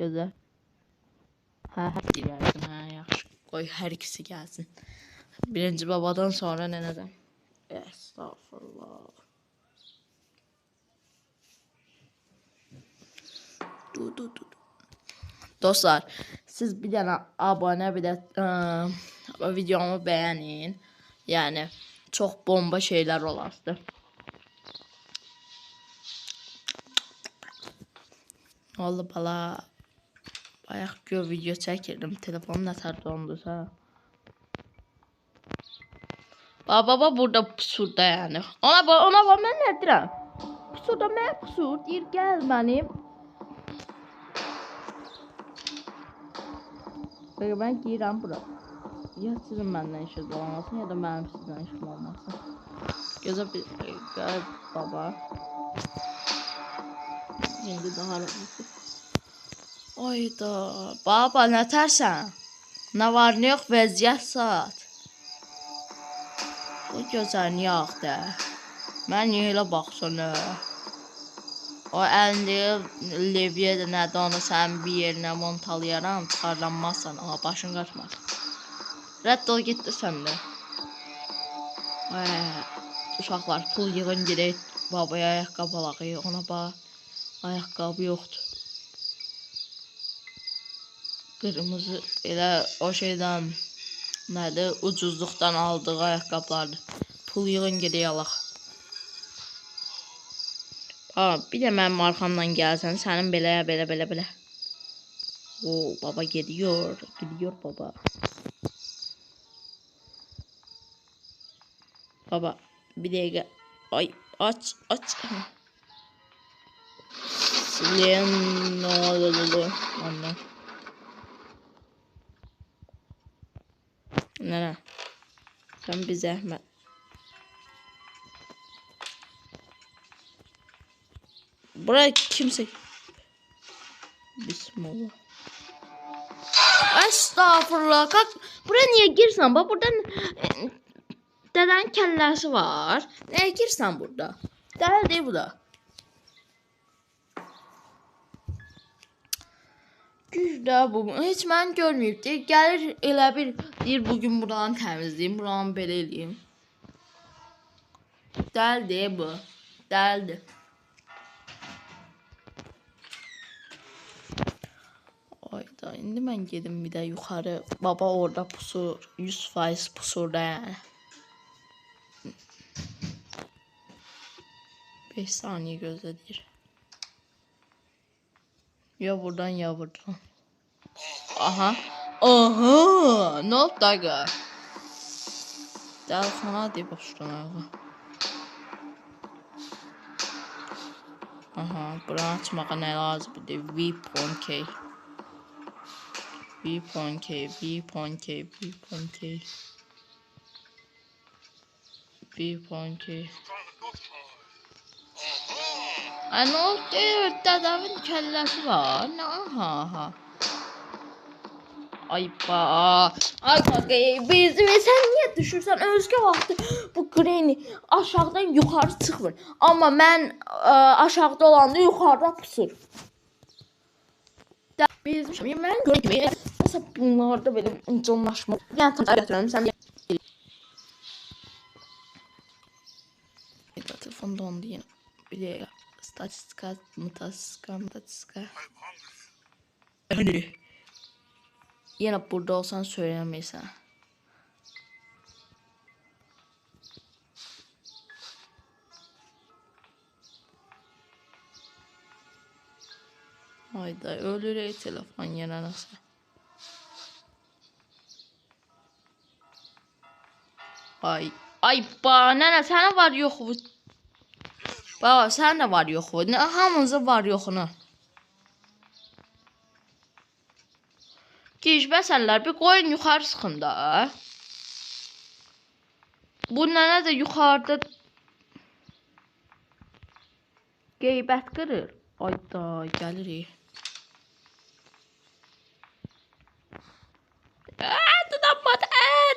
Gözəl. Hə, gəlsin, hə, yaxşı. Qoy hər ikisi gəlsin. Birinci babadan sonra nənədən. Estağfurullah. Dostlar, siz bir dənə abunə, bir də videomu bəyənin. Yəni, çox bomba şeylər olasdı. Oldu bala. Bayaq gör video çəkirdim. Telefonum nətər dondusa. Baba burada pusurda yəni. Ona bax, mən nə deyirəm? Pusurda mən pusur. Deyir, gəl mənim. Peki ben girəm bura. Ya sizin məndən işiniz olmasın, ya da mənim sizdən işim olmasın. Gözə bir qərib baba. İndi daha rahatdır. Ayda. Baba, nə tərsən? Nə var, nə yox, vəziyyət saat. Bu gözəl niyə axdı? Mən niyə elə baxsana? O əlində levyə də nədə onu sən bir yerinə montalayaram, çıxarlanmazsan, başın qaçmaz. Rədd ol, getdi səndə. Uşaqlar, pul yığın, gedək babaya ayaqqabı alaq, ona bax, ayaqqabı yoxdur. Qırmızı, elə o şeydən, nədir, ucuzluqdan aldığı ayaqqabılardır. Pul yığın, gedək alaq. Bir də mənim arxamdan gəlsən, sənin belə. Oo, baba gidiyor baba. Baba, bir dəqiqə. Ay, aç. Anne. Nənə, sən bir zəhmət. Buraya kimse... Bismillah. Estağfurullah. Kalk. Buraya niye girsən? Bak buradan deden kəlləsi var. Niye girsən burada? Dəli değil bu da. Gücdə bu. Heç mən görməyib. Deyir, gəlir elə bir deyir bugün buranı təmizləyim, buranı belə eləyim. Dəli değil bu. Dəlidir. Ayda, indi mən gedim bir də yuxarı. Baba orada pusur. 100% pusurda yəni. 5 saniye gözlədir. Ya buradan ya buradan. Aha. Ne oldu daqa? Dəlxana deyib başdan ayağa. Aha, buranı açmağa nə lazımdır? V.K. Ay, ne oldu? Dedemin kəlləsi var. Aha. Ay sen niye düşürsən? Özgə vaxtı bu Granny aşağıdan yuxarı çıxmır. Amma mən aşağıda olanda yuxarıda pusur. Mən görməyəm. Mesela bunlarda böyle canlaşma. Yani tam götürüyorum sen. Telefon dondu yine. Bir de statistika. Yine burada olsan söyleyemeysen. Hayda, ölür telefon yine nasıl? Ay nənə, sənə var yoxu. Baba, sənə var yoxu. Hamınıza var yoxunu. Gecbəsənlər, bir qoyun yuxarı sıxın da. Bu nənə də yuxarıda qeybət qırır. Ayda, gəlirik.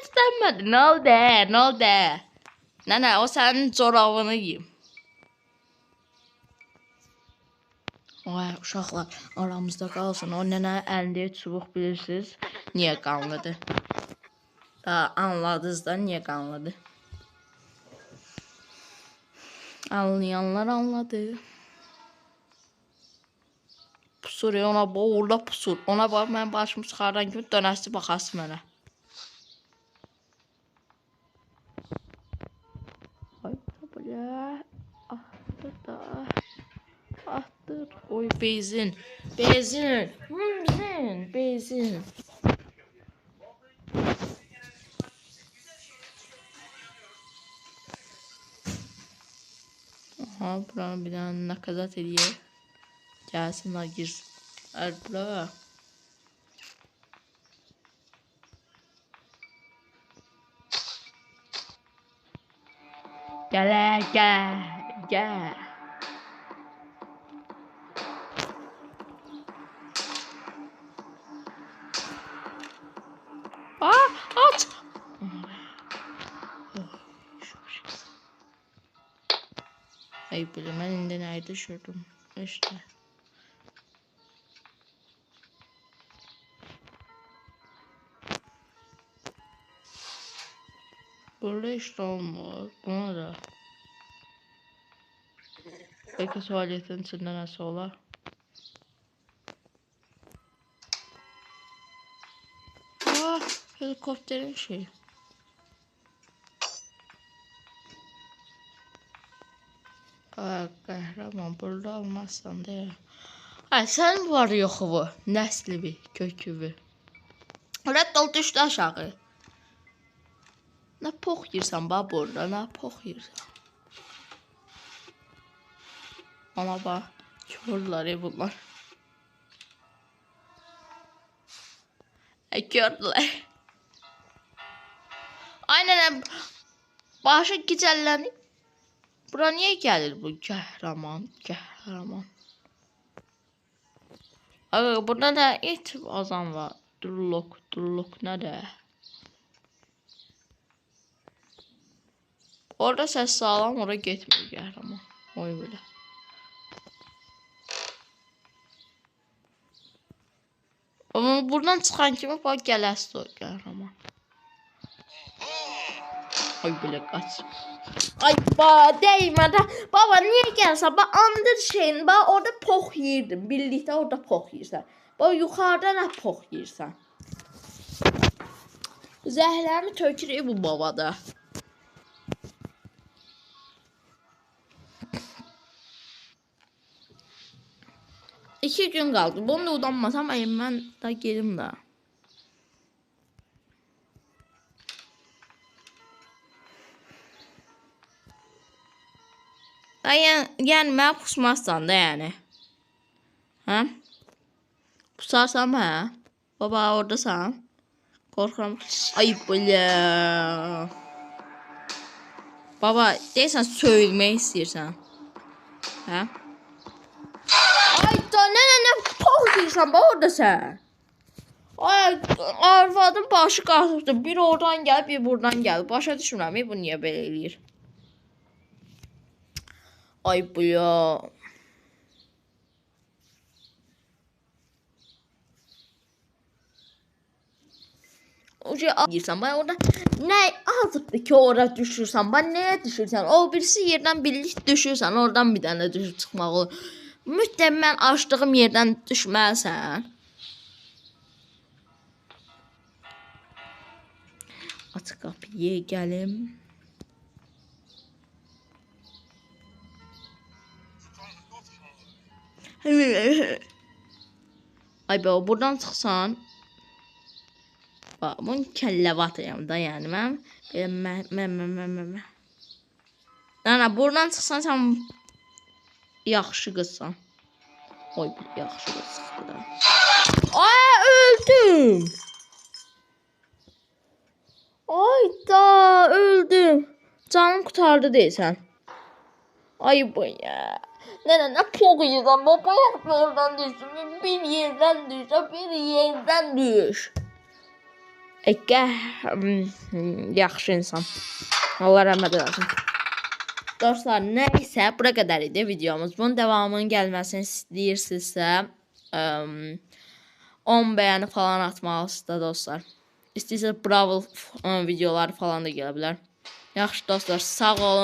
Tutanmadı. Ne oldu? Nene, o senin çorabını yiyeyim. Ay, uşaqlar, aramızda qalsın. O nənə əlində çubuq bilirsiniz, niyə qanlıdır? Anladınız da niyə qanlıdır? Anlayanlar anladı. Pusur, ona orada pusur. Ona bax, mən başımı çıxardan kimi dönəsi baxası mənə. Ay, belə. Atdır da. Atdır. Oy, benzin. Benzin. Benzin. Benzin. Aha, buranı bir dənə nakazat edəyək. Gəlsinlər, girsin. Bura. Gəl. Aç. Ay, belə, mən indi nəyi düşürdüm? İşte. Burada işte olmur. Buna da. Belki tuvaletin içinde nasıl olar? Helikopterin şeyi. Qəhrəman, burada olmazsan da. Ay, sən var yoxu bu. Nəsli bir, kökü bir. Rədd ol, düşdü aşağı. Nə pox yirsən bax burada, nə pox yirsən. Ana bax, körlər bunlar. Körlər. Aynen, başı gicəllənib. Bura niyə gəlir bu qəhrəman? Burada da it azam var. Durluk nədir? Orada səs sağlam, oraya getmir qəhrəman. Oy belə. Ama buradan çıxan kimi bax gələsi o qəhrəman. Ay belə qaç. Ay değmə də. Baba niyə gəlsən? Bax andır şeyin. Bax orada pox yeyirdim. Birlikdə orada pox yeyirsən. Bax yuxarıda nə pox yeyirsən? Zəhləmi tökürük bu babada. İki gün qaldı. Bunu da udanmasam mən da gelim də. Yəni mən pusmazsan da yəni. Hə? Pusarsam hə? Baba oradasan. Qorxuram. Ay belə. Baba deyirsən söyülmək istəyirsən. Hə? Ay da nə pox deyirsən bax oradasan. Ay arvadın başı qalxıbdı. Bir oradan gəl, bir buradan gəl. Başa düşmürəm bu niyə belə eləyir. Ay bu ya. Oraya girsən, ben orada ne azıbdı ki orada düşürsən, ben neye düşürsən? O birisi yerden birlik düşürsən, oradan bir tane düşüp çıkmaq olur. Mütləq mən açdığım yerden düşməlisən. Aç qapıyı, gəlim. Ay be, buradan çıxsan. Bak, bunun kəlləvatıyam da, yəni mən. Ana, buradan çıxsan sən yaxşı qızsan. Oy, yaxşı qız çıxdı da. Ay, öldüm. Ay da, öldüm. Canım qutardı deysən. Ay bu ya. Nə poq yiyirsən, baba oradan düşsün, bir yerdən düş. Yaxşı insan. Allah rəhmət eləsin. Dostlar, nəysə, bura qədər idi videomuz. Bunun devamının gəlməsini istəyirsinizsə, 10 bəyəni falan atmalısınız da dostlar. İstəyirsiniz Brawl videoları falan da gələ bilər. Yaxşı dostlar, sağ olun.